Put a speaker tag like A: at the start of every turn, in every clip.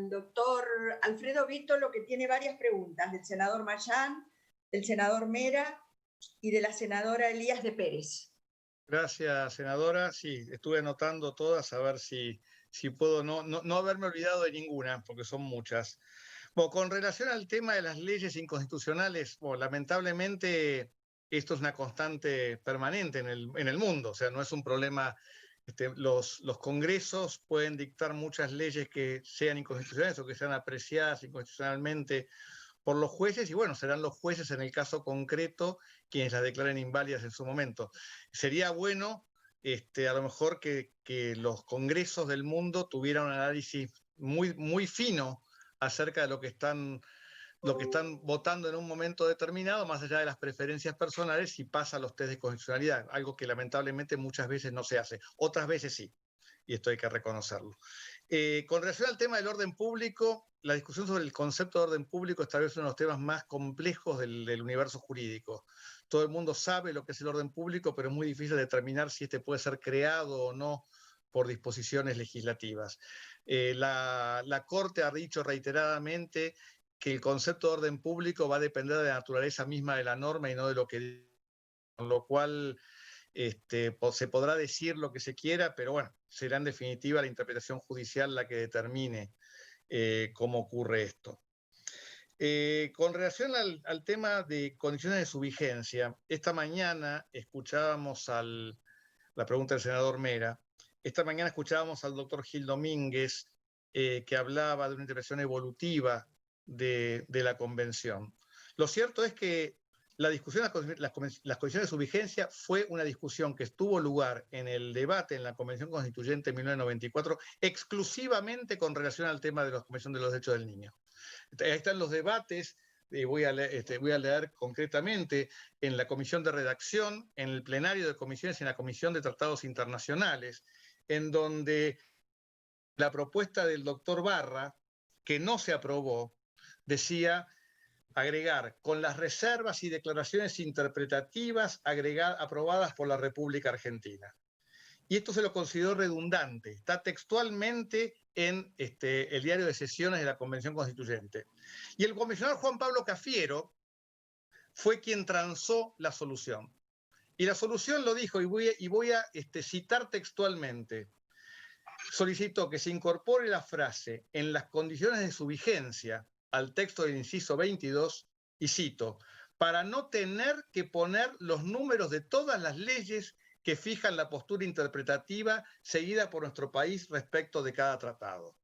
A: al doctor Alfredo Víttolo, que tiene varias preguntas, del senador Mayán, del senador Mera y de la senadora Elías de Pérez.
B: Gracias, senadora. Sí, estuve anotando todas a ver si puedo no haberme olvidado de ninguna, porque son muchas. Bueno, con relación al tema de las leyes inconstitucionales, bueno, lamentablemente esto es una constante permanente en el mundo, o sea, no es un problema. Los congresos pueden dictar muchas leyes que sean inconstitucionales o que sean apreciadas inconstitucionalmente por los jueces, y bueno, serán los jueces en el caso concreto quienes las declaren inválidas en su momento. Sería bueno, a lo mejor, que los congresos del mundo tuvieran un análisis muy fino acerca de lo que están votando en un momento determinado, más allá de las preferencias personales, y pasa a los test de constitucionalidad, algo que lamentablemente muchas veces no se hace, otras veces sí, y esto hay que reconocerlo. Con relación al tema del orden público, la discusión sobre el concepto de orden público es tal vez uno de los temas más complejos del universo jurídico. Todo el mundo sabe lo que es el orden público, pero es muy difícil determinar si este puede ser creado o no por disposiciones legislativas. La Corte ha dicho reiteradamente que el concepto de orden público va a depender de la naturaleza misma de la norma y no de lo que, con lo cual se podrá decir lo que se quiera, pero bueno, será en definitiva la interpretación judicial la que determine cómo ocurre esto. Con relación al tema de condiciones de su vigencia, esta mañana escuchábamos la pregunta del senador Mera, esta mañana escuchábamos al doctor Gil Domínguez, que hablaba de una interpretación evolutiva de la convención. Lo cierto es que la discusión de las condiciones de su vigencia fue una discusión que tuvo lugar en el debate en la Convención Constituyente de 1994, exclusivamente con relación al tema de la Convención de los Derechos del Niño. Ahí están los debates, voy a leer concretamente, en la Comisión de Redacción, en el plenario de comisiones y en la Comisión de Tratados Internacionales, en donde la propuesta del doctor Barra, que no se aprobó, decía agregar con las reservas y declaraciones interpretativas aprobadas por la República Argentina. Y esto se lo consideró redundante, está textualmente en el diario de sesiones de la Convención Constituyente. Y el comisionado Juan Pablo Cafiero fue quien transó la solución. Y la solución lo dijo, y voy a citar textualmente, solicitó que se incorpore la frase en las condiciones de su vigencia al texto del inciso 22, y cito, para no tener que poner los números de todas las leyes que fijan la postura interpretativa seguida por nuestro país respecto de cada tratado.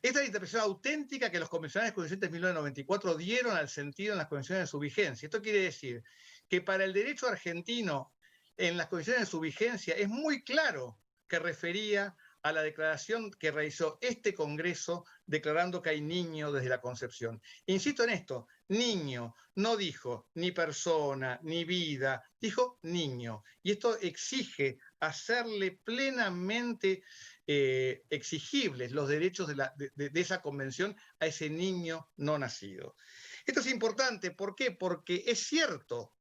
B: Esta es la interpretación auténtica que los convencionales constituyentes de 1994 dieron al sentido en las condiciones de su vigencia. Esto quiere decir que para el derecho argentino, en las condiciones de su vigencia, es muy claro que refería a la declaración que realizó este Congreso declarando que hay niño desde la concepción. Insisto en esto, niño, no dijo ni persona, ni vida, dijo niño. Y esto exige hacerle plenamente exigibles los derechos de esa convención a ese niño no nacido. Esto es importante, ¿por qué? Porque es cierto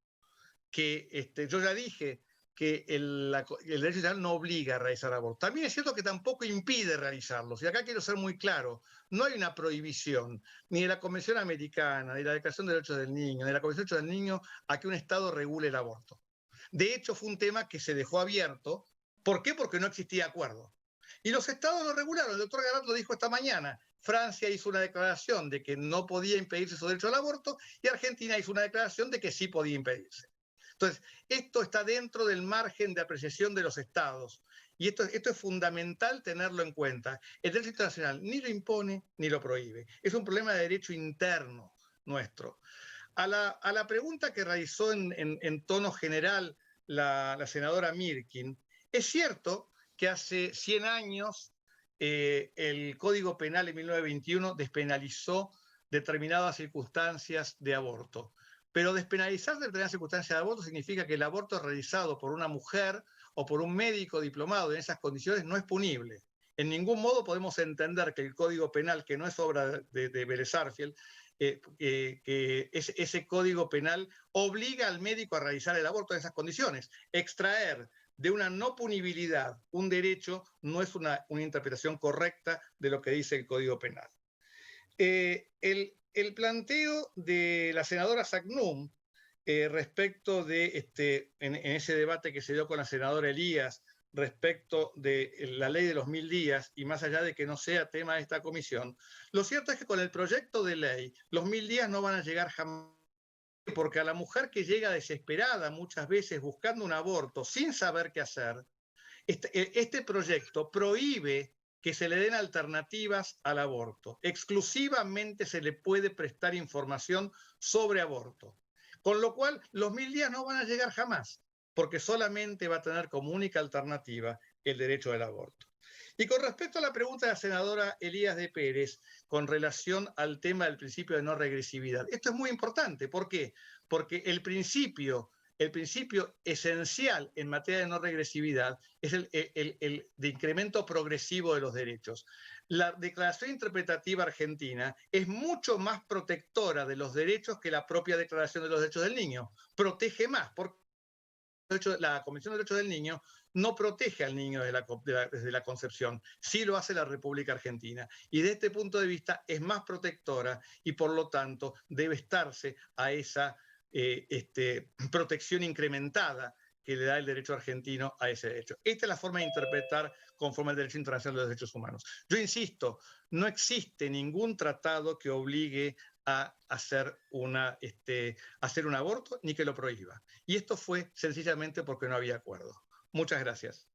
B: que yo ya dije que el derecho internacional no obliga a realizar abortos. También es cierto que tampoco impide realizarlos. Y acá quiero ser muy claro, no hay una prohibición, ni de la Convención Americana, ni de la Declaración de Derechos del Niño, ni de la Convención de Derechos del Niño, a que un Estado regule el aborto. De hecho, fue un tema que se dejó abierto. ¿Por qué? Porque no existía acuerdo. Y los estados lo regularon. El doctor Garat lo dijo esta mañana. Francia hizo una declaración de que no podía impedirse su derecho al aborto y Argentina hizo una declaración de que sí podía impedirse. Entonces, esto está dentro del margen de apreciación de los estados. Y esto es fundamental tenerlo en cuenta. El derecho internacional ni lo impone ni lo prohíbe. Es un problema de derecho interno nuestro. A la pregunta que realizó en tono general la senadora Mirkin, es cierto que hace 100 años el Código Penal en 1921 despenalizó determinadas circunstancias de aborto. Pero despenalizar determinadas circunstancias de aborto significa que el aborto realizado por una mujer o por un médico diplomado en esas condiciones no es punible. En ningún modo podemos entender que el Código Penal, que no es obra de Vélez Sarsfield, que ese Código Penal obliga al médico a realizar el aborto en esas condiciones. Extraer de una no punibilidad un derecho no es una interpretación correcta de lo que dice el Código Penal. El planteo de la senadora Sagnum respecto de, en ese debate que se dio con la senadora Elías, respecto de la ley de los 1000 días, y más allá de que no sea tema de esta comisión, lo cierto es que con el proyecto de ley, los 1000 días no van a llegar jamás, porque a la mujer que llega desesperada muchas veces buscando un aborto sin saber qué hacer, este proyecto prohíbe que se le den alternativas al aborto. Exclusivamente se le puede prestar información sobre aborto. Con lo cual, los 1000 días no van a llegar jamás, porque solamente va a tener como única alternativa el derecho al aborto. Y con respecto a la pregunta de la senadora Elías de Pérez, con relación al tema del principio de no regresividad, esto es muy importante. ¿Por qué? Porque el principio esencial en materia de no regresividad es el de incremento progresivo de los derechos. La Declaración Interpretativa Argentina es mucho más protectora de los derechos que la propia Declaración de los Derechos del Niño. Protege más, porque la Convención de Derechos del Niño no protege al niño desde la concepción, sí lo hace la República Argentina. Y desde este punto de vista es más protectora y por lo tanto debe estarse a esa protección incrementada que le da el derecho argentino a ese derecho. Esta es la forma de interpretar conforme al derecho internacional de los derechos humanos. Yo insisto, no existe ningún tratado que obligue a hacer un aborto ni que lo prohíba. Y esto fue sencillamente porque no había acuerdo. Muchas gracias.